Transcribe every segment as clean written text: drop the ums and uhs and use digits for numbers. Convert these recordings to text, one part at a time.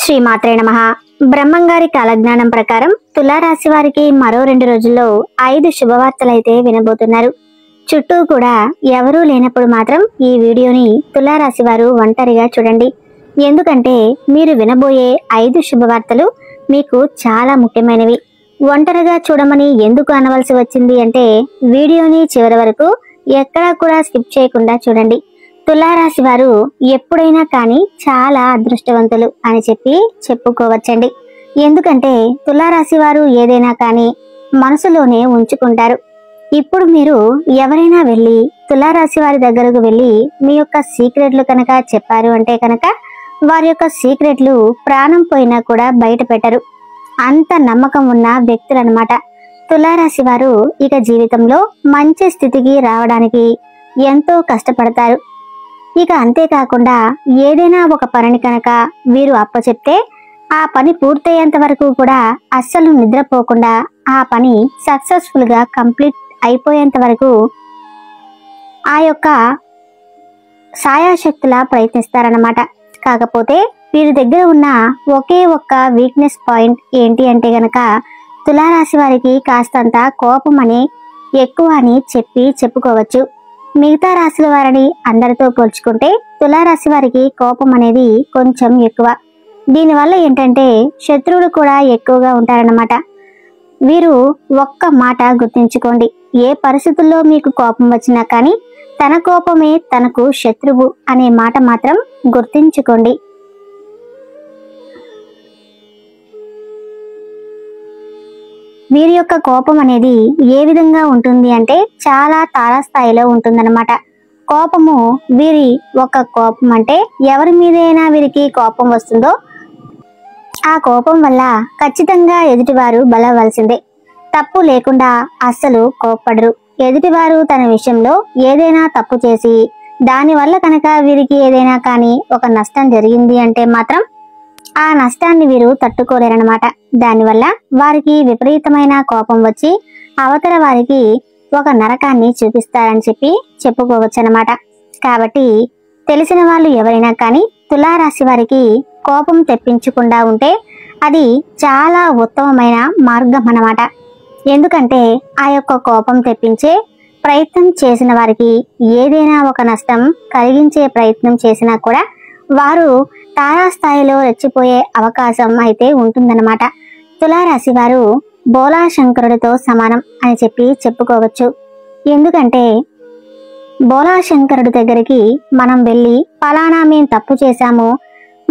శ్రీమాత్రే నమః. బ్రహ్మంగారి కాలజ్ఞానం ప్రకారం తులారాశి వారికి మరో 2 రోజుల్లో 5 శుభవార్తలైతే వినబోతున్నారు. చుట్టూ కూడా ఎవరూ లేనప్పుడు మాత్రం ఈ వీడియోని తులారాశి వారు ఒంటరిగా చూడండి. ఎందుకంటే మీరు వినబోయే 5 శుభవార్తలు మీకు చాలా ముఖ్యమైనవి. ఒంటరిగా చూడమని ఎందుకు అనవలసి వచ్చింది అంటే వీడియోని చివరి వరకు ఎక్కడా కూడా స్కిప్ చేయకుండా చూడండి. తులారాశి వారు ఎప్పుడైనా కానీ చాలా అదృష్టవంతులు అని చెప్పుకోవచ్చండి. ఎందుకంటే తులారాశి వారు ఏదైనా కానీ మనసులోనే ఉంచుకుంటారు. ఇప్పుడు మీరు ఎవరైనా వెళ్ళి తులారాశి వారి దగ్గరకు వెళ్ళి మీ యొక్క సీక్రెట్లు కనుక చెప్పారు అంటే కనుక వారి యొక్క సీక్రెట్లు ప్రాణం పోయినా కూడా బయట పెట్టరు. అంత నమ్మకం ఉన్న వ్యక్తులు అన్నమాట తులారాశి వారు. ఇక జీవితంలో మంచి స్థితికి రావడానికి ఎంతో కష్టపడతారు. ఇక అంతేకాకుండా ఏదైనా ఒక పనిని కనుక వీరు అప్పచెప్తే ఆ పని పూర్తయ్యేంత వరకు కూడా అస్సలు నిద్రపోకుండా ఆ పని సక్సెస్ఫుల్ గా కంప్లీట్ అయిపోయేంత వరకు ఆ యొక్క సాయశక్తులా ప్రయత్నిస్తారన్నమాట. కాకపోతే వీరి దగ్గర ఉన్న ఒకే ఒక్క వీక్నెస్ పాయింట్ ఏంటి అంటే గనక తులారాశి వారికి కాస్తంత కోపం అని ఎక్కువ అని చెప్పుకోవచ్చు. మిగతా రాశుల వారిని అందరితో పోల్చుకుంటే తులారాశి వారికి కోపం అనేది కొంచెం ఎక్కువ. దీనివల్ల ఏంటంటే శత్రువులు కూడా ఎక్కువగా ఉంటారన్నమాట. వీరు ఒక్క మాట గుర్తుంచుకోండి, ఏ పరిస్థితుల్లో మీకు కోపం వచ్చినా కానీ తన కోపమే తనకు శత్రువు అనే మాట మాత్రం గుర్తుంచుకోండి. వీరి యొక్క కోపం అనేది ఏ విధంగా ఉంటుంది అంటే చాలా తారాస్థాయిలో ఉంటుందన్నమాట. కోపము వీరి ఒక కోపం అంటే ఎవరి మీదైనా వీరికి కోపం వస్తుందో ఆ కోపం వల్ల ఖచ్చితంగా ఎదుటివారు బలవలసిందే. తప్పు లేకుండా అస్సలు కోప్పడరు. ఎదుటివారు తన విషయంలో ఏదైనా తప్పు చేసి దానివల్ల కనుక వీరికి ఏదైనా కానీ ఒక నష్టం జరిగింది అంటే మాత్రం ఆ నష్టాన్ని వీరు తట్టుకోలేరన్నమాట. దానివల్ల వారికి విపరీతమైన కోపం వచ్చి అవతల వారికి ఒక నరకాన్ని చూపిస్తారని చెప్పుకోవచ్చు అన్నమాట. కాబట్టి తెలిసిన వాళ్ళు ఎవరైనా కానీ తులారాశి వారికి కోపం తెప్పించకుండా ఉంటే అది చాలా ఉత్తమమైన మార్గం అన్నమాట. ఎందుకంటే ఆ యొక్క కోపం తెప్పించే ప్రయత్నం చేసిన వారికి ఏదైనా ఒక నష్టం కలిగించే ప్రయత్నం చేసినా కూడా వారు తారాస్థాయిలో రెచ్చిపోయే అవకాశం అయితే ఉంటుందన్నమాట. తులారాశి వారు బోలాశంకరుడితో సమానం అని చెప్పుకోవచ్చు. ఎందుకంటే బోలాశంకరుడి దగ్గరికి మనం వెళ్ళి ఫలానా మేం తప్పు చేశాము,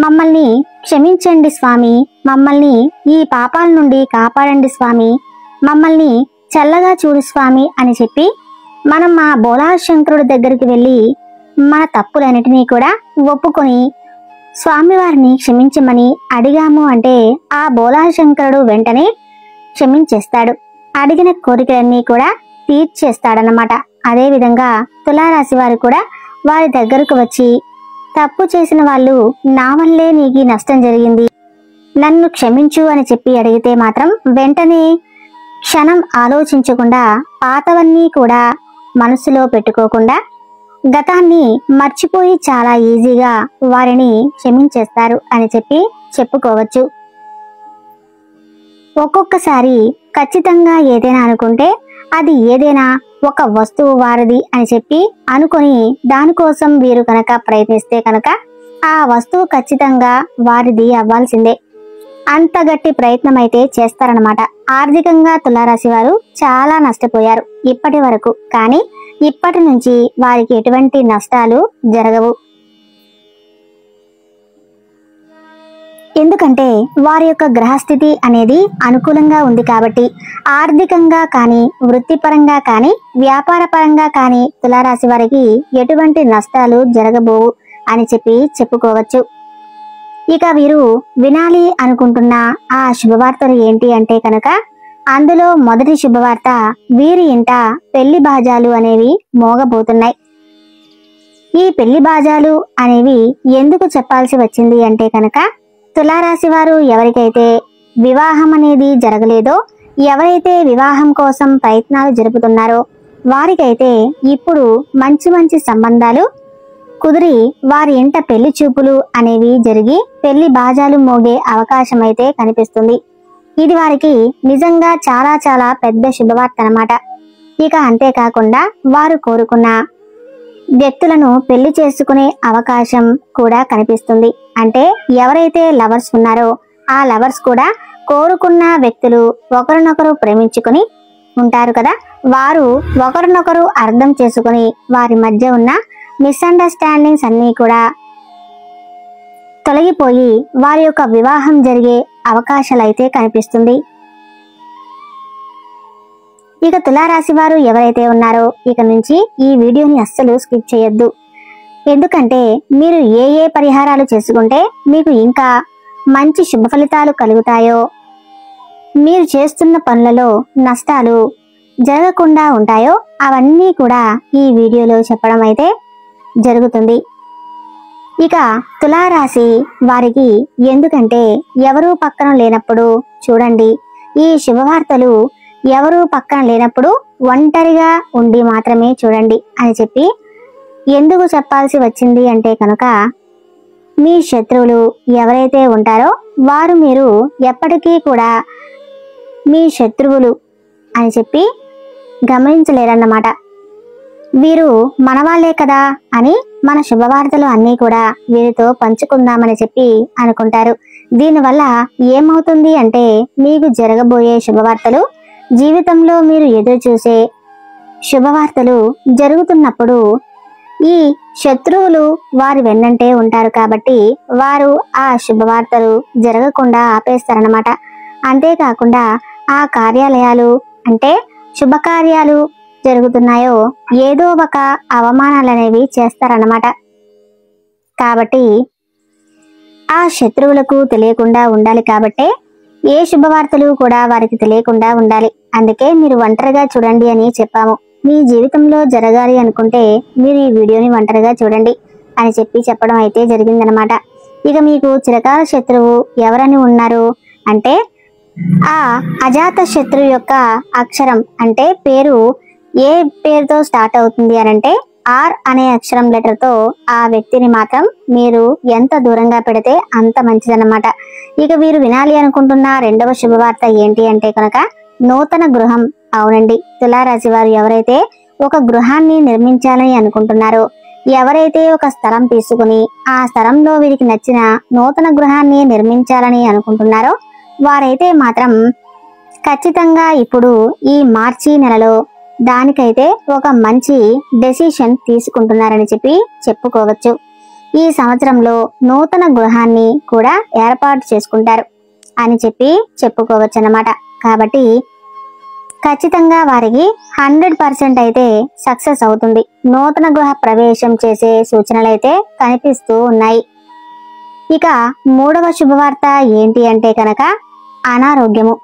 మమ్మల్ని క్షమించండి స్వామి, మమ్మల్ని ఈ పాపాల నుండి కాపాడండి స్వామి, మమ్మల్ని చల్లగా చూడు స్వామి అని చెప్పి మనం ఆ బోలాశంకరుడి దగ్గరికి వెళ్ళి మన తప్పులన్నిటినీ కూడా ఒప్పుకొని స్వామివారిని క్షమించమని అడిగాము అంటే ఆ బోలాశంకరుడు వెంటనే క్షమించేస్తాడు. అడిగిన కోరికలన్నీ కూడా తీర్చేస్తాడనమాట. అదేవిధంగా తులారాశి వారు కూడా వారి దగ్గరకు వచ్చి తప్పు చేసిన వాళ్ళు నా వల్లే నీకు నష్టం జరిగింది, నన్ను క్షమించు అని చెప్పి అడిగితే మాత్రం వెంటనే క్షణం ఆలోచించకుండా పాతవన్నీ కూడా మనసులో పెట్టుకోకుండా గతాన్ని మర్చిపోయి చాలా ఈజీగా వారిని క్షమించేస్తారు అని చెప్పుకోవచ్చు. ఒక్కొక్కసారి ఖచ్చితంగా ఏదైనా అనుకుంటే అది ఏదైనా ఒక వస్తువు వారిది అని అనుకొని దానికోసం వీరు కనుక ప్రయత్నిస్తే కనుక ఆ వస్తువు ఖచ్చితంగా వారిది అవ్వాల్సిందే. అంత గట్టి ప్రయత్నం అయితే చేస్తారనమాట. ఆర్థికంగా తులారాశి వారు చాలా నష్టపోయారు ఇప్పటి వరకు, కానీ ఇప్పటి నుంచి వారికి ఎటువంటి నష్టాలు జరగవు. ఎందుకంటే వారి యొక్క గ్రహస్థితి అనేది అనుకూలంగా ఉంది కాబట్టి ఆర్థికంగా కానీ వృత్తిపరంగా కానీ వ్యాపార పరంగా కానీ తులారాశి వారికి ఎటువంటి నష్టాలు జరగబోవు అని చెప్పుకోవచ్చు. ఇక వీరు వినాలి అనుకుంటున్న ఆ శుభవార్తలు ఏంటి అంటే కనుక అందులో మొదటి శుభవార్త, వీరి ఇంట పెళ్లి బాజాలు అనేవి మోగబోతున్నాయి. ఈ పెళ్లి బాజాలు అనేవి ఎందుకు చెప్పాల్సి వచ్చింది అంటే కనుక తులారాశి వారు ఎవరికైతే వివాహం అనేది జరగలేదో, ఎవరైతే వివాహం కోసం ప్రయత్నాలు జరుపుతున్నారో వారికైతే ఇప్పుడు మంచి మంచి సంబంధాలు కుదిరి వారి ఇంట పెళ్లి చూపులు అనేవి జరిగి పెళ్లి బాజాలు మోగే అవకాశం అయితే కనిపిస్తుంది. ఇది వారికి నిజంగా చాలా చాలా పెద్ద శుభవార్త అన్నమాట. ఇక అంతేకాకుండా వారు కోరుకున్న వ్యక్తులను పెళ్లి చేసుకునే అవకాశం కూడా కనిపిస్తుంది. అంటే ఎవరైతే లవర్స్ ఉన్నారో ఆ లవర్స్ కూడా కోరుకున్న వ్యక్తులు ఒకరినొకరు ప్రేమించుకుని ఉంటారు కదా, వారు ఒకరినొకరు అర్థం చేసుకుని వారి మధ్య ఉన్న మిస్అండర్స్టాండింగ్స్ అన్నీ కూడా తొలగిపోయి వారి యొక్క వివాహం జరిగే అవకాశాలు అయితే కనిపిస్తుంది. ఇక తులారాశి వారు ఎవరైతే ఉన్నారో ఇక నుంచి ఈ వీడియోని అస్సలు స్కిప్ చేయొద్దు. ఎందుకంటే మీరు ఏ పరిహారాలు చేసుకుంటే మీకు ఇంకా మంచి శుభ ఫలితాలు కలుగుతాయో, మీరు చేస్తున్న పనులలో నష్టాలు జరగకుండా ఉంటాయో అవన్నీ కూడా ఈ వీడియోలో చెప్పడం అయితే జరుగుతుంది. ఇక తులారాశి వారికి ఎందుకంటే ఎవరూ పక్కన లేనప్పుడు చూడండి, ఈ శుభవార్తలు ఎవరూ పక్కన లేనప్పుడు ఒంటరిగా ఉండి మాత్రమే చూడండి అని చెప్పి ఎందుకు చెప్పాల్సి వచ్చింది అంటే కనుక, మీ శత్రువులు ఎవరైతే ఉంటారో వారు మీరు ఎప్పటికీ కూడా మీ శత్రువులు అని చెప్పి గమనించలేరన్నమాట. వీరు మనవాళ్లే కదా అని మన శుభవార్తలు అన్నీ కూడా వీరితో పంచుకుందామని చెప్పి అనుకుంటారు. దీనివల్ల ఏమవుతుంది అంటే మీకు జరగబోయే శుభవార్తలు, జీవితంలో మీరు ఎదురు చూసే శుభవార్తలు జరుగుతున్నప్పుడు ఈ శత్రువులు వారి వెన్నంటే ఉంటారు కాబట్టి వారు ఆ శుభవార్తలు జరగకుండా ఆపేస్తారన్నమాట. అంతేకాకుండా ఆ కార్యాలయాలు అంటే శుభకార్యాలు జరుగుతున్నాయో ఏదో ఒక అవమానాలు అనేవి చేస్తారన్నమాట. కాబట్టి ఆ శత్రువులకు తెలియకుండా ఉండాలి కాబట్టే ఏ శుభవార్తలు కూడా వారికి తెలియకుండా ఉండాలి. అందుకే మీరు ఒంటరిగా చూడండి అని చెప్పాము. మీ జీవితంలో జరగాలి అనుకుంటే మీరు ఈ వీడియోని ఒంటరిగా చూడండి అని చెప్పి చెప్పడం అయితే జరిగిందనమాట. ఇక మీకు చిరకాల శత్రువు ఎవరని ఉన్నారు అంటే ఆ అజాత శత్రువు యొక్క అక్షరం అంటే పేరు ఏ పేరుతో స్టార్ట్ అవుతుంది అనంటే ఆర్ అనే అక్షరం లెటర్ తో ఆ వ్యక్తిని మాత్రం మీరు ఎంత దూరంగా పెడితే అంత మంచిదన్నమాట. ఇక వీరు వినాలి అనుకుంటున్న రెండవ శుభవార్త ఏంటి అంటే కనుక నూతన గృహం. అవునండి, తులారాశి వారు ఎవరైతే ఒక గృహాన్ని నిర్మించాలని అనుకుంటున్నారో, ఎవరైతే ఒక స్థలం తీసుకుని ఆ స్థలంలో వీరికి నచ్చిన నూతన గృహాన్ని నిర్మించాలని అనుకుంటున్నారో వారైతే మాత్రం ఖచ్చితంగా ఇప్పుడు ఈ మార్చి నెలలో దానికైతే ఒక మంచి డెసిషన్ తీసుకుంటున్నారని చెప్పి చెప్పుకోవచ్చు. ఈ సంవత్సరంలో నూతన గృహాన్ని కూడా ఏర్పాటు చేసుకుంటారు అని చెప్పి చెప్పుకోవచ్చు అన్నమాట. కాబట్టి ఖచ్చితంగా వారికి 100% అయితే సక్సెస్ అవుతుంది. నూతన గృహ ప్రవేశం చేసే సూచనలు అయితే కనిపిస్తూ ఉన్నాయి. ఇక మూడవ శుభవార్త ఏంటి అంటే కనుక అనారోగ్యము.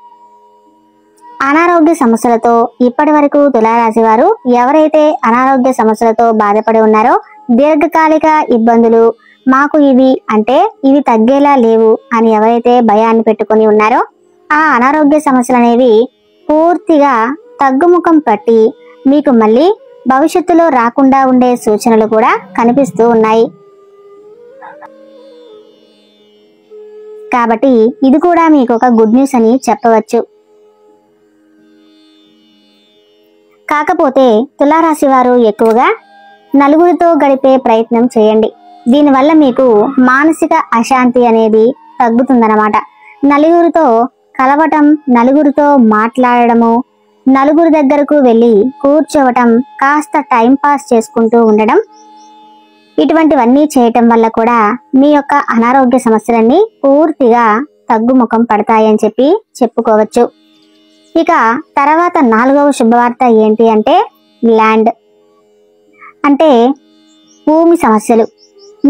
అనారోగ్య సమస్యలతో ఇప్పటి వరకు తులారాశి వారు ఎవరైతే అనారోగ్య సమస్యలతో బాధపడి ఉన్నారో, దీర్ఘకాలిక ఇబ్బందులు మాకు ఇవి తగ్గేలా లేవు అని ఎవరైతే భయాన్ని పెట్టుకుని ఉన్నారో ఆ అనారోగ్య సమస్యలు అనేవి పూర్తిగా తగ్గుముఖం పట్టి మీకు మళ్ళీ భవిష్యత్తులో రాకుండా ఉండే సూచనలు కూడా కనిపిస్తూ ఉన్నాయి. కాబట్టి ఇది కూడా మీకు ఒక గుడ్ న్యూస్ అని చెప్పవచ్చు. కాకపోతే తులారాశి వారు ఎక్కువగా నలుగురితో గడిపే ప్రయత్నం చేయండి. దీనివల్ల మీకు మానసిక అశాంతి అనేది తగ్గుతుందన్నమాట. నలుగురితో కలవటం, నలుగురితో మాట్లాడడము, నలుగురి దగ్గరకు వెళ్ళి కూర్చోవటం, కాస్త టైం పాస్ చేసుకుంటూ ఉండడం, ఇటువంటివన్నీ చేయటం వల్ల కూడా మీ యొక్క అనారోగ్య సమస్యలన్నీ పూర్తిగా తగ్గుముఖం పడతాయని చెప్పి చెప్పుకోవచ్చు. ఇక తర్వాత నాలుగవ శుభవార్త ఏంటి అంటే ల్యాండ్ అంటే భూమి సమస్యలు.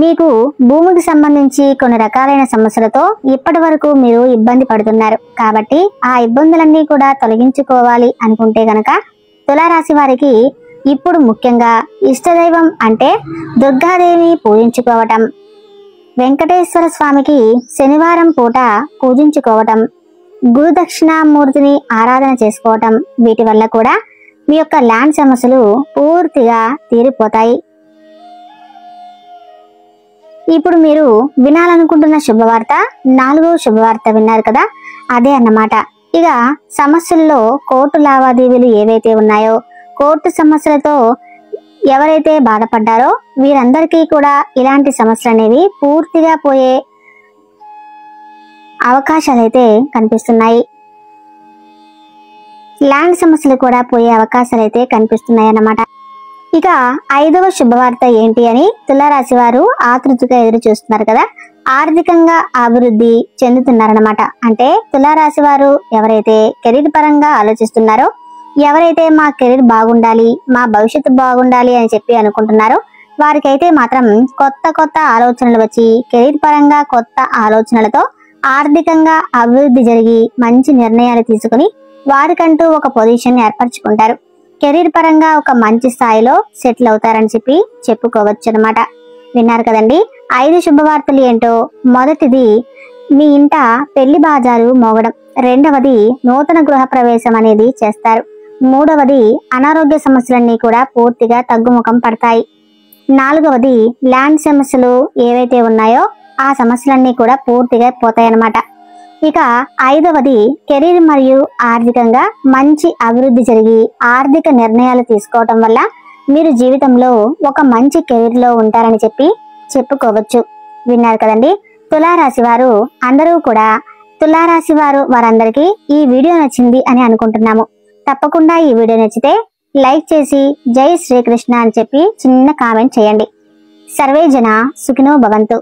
మీకు భూమికి సంబంధించి కొన్ని రకాలైన సమస్యలతో ఇప్పటి వరకు మీరు ఇబ్బంది పడుతున్నారు. కాబట్టి ఆ ఇబ్బందులన్నీ కూడా తొలగించుకోవాలి అనుకుంటే గనక తులారాశి వారికి ఇప్పుడు ముఖ్యంగా ఇష్టదైవం అంటే దుర్గాదేవిని పూజించుకోవటం, వెంకటేశ్వర స్వామికి శనివారం పూట పూజించుకోవటం, గురుదక్షిణామూర్తిని ఆరాధన చేసుకోవటం, వీటి వల్ల కూడా మీ యొక్క ల్యాండ్ సమస్యలు పూర్తిగా తీరిపోతాయి. ఇప్పుడు మీరు వినాలనుకుంటున్న శుభవార్త 4వ శుభవార్త విన్నారు కదా, అదే అన్నమాట. ఇక సమస్యల్లో కోర్టు లావాదేవీలు ఏవైతే ఉన్నాయో, కోర్టు సమస్యలతో ఎవరైతే బాధపడ్డారో వీరందరికీ కూడా ఇలాంటి సమస్యలు అనేవి పూర్తిగా పోయే అవకాశాలు అయితే కనిపిస్తున్నాయి. ల్యాండ్ సమస్యలు కూడా పోయే అవకాశాలు అయితే కనిపిస్తున్నాయి అన్నమాట. ఇక 5వ శుభవార్త ఏంటి అని తులారాశి వారు ఆతృతగా ఎదురు చూస్తున్నారు కదా. ఆర్థికంగా అభివృద్ధి చెందుతున్నారన్నమాట. అంటే తులారాశి వారు ఎవరైతే కెరీర్ పరంగా ఆలోచిస్తున్నారో, ఎవరైతే మా కెరీర్ బాగుండాలి, మా భవిష్యత్తు బాగుండాలి అని చెప్పి అనుకుంటున్నారో వారికైతే మాత్రం కొత్త కొత్త ఆలోచనలు వచ్చి కెరీర్ పరంగా కొత్త ఆలోచనలతో ఆర్థికంగా అభివృద్ధి జరిగి మంచి నిర్ణయాలు తీసుకుని వారికంటూ ఒక పొజిషన్ ఏర్పరచుకుంటారు. కెరీర్ పరంగా ఒక మంచి స్థాయిలో సెటిల్ అవుతారని చెప్పి చెప్పుకోవచ్చు అనమాట. విన్నారు కదండి 5 శుభవార్తలు ఏంటో. మొదటిది మీ ఇంట పెళ్లి బాజారు మోగడం. రెండవది నూతన గృహ ప్రవేశం అనేది చేస్తారు. మూడవది అనారోగ్య సమస్యలన్నీ కూడా పూర్తిగా తగ్గుముఖం పడతాయి. నాలుగవది ల్యాండ్ సమస్యలు ఏవైతే ఉన్నాయో ఆ సమస్యలన్నీ కూడా పూర్తిగా పోతాయన్నమాట. ఇక 5వది కెరీర్ మరియు ఆర్థికంగా మంచి అభివృద్ధి జరిగి ఆర్థిక నిర్ణయాలు తీసుకోవటం వల్ల మీరు జీవితంలో ఒక మంచి కెరీర్ లో ఉంటారని చెప్పి చెప్పుకోవచ్చు. విన్నారు కదండి తులారాశి వారు అందరూ కూడా. తులారాశి వారందరికీ ఈ వీడియో నచ్చింది అని అనుకుంటున్నాము. తప్పకుండా ఈ వీడియో నచ్చితే లైక్ చేసి జై శ్రీకృష్ణ అని చెప్పి చిన్న కామెంట్ చేయండి. సర్వే జన సుఖినో భవంతు.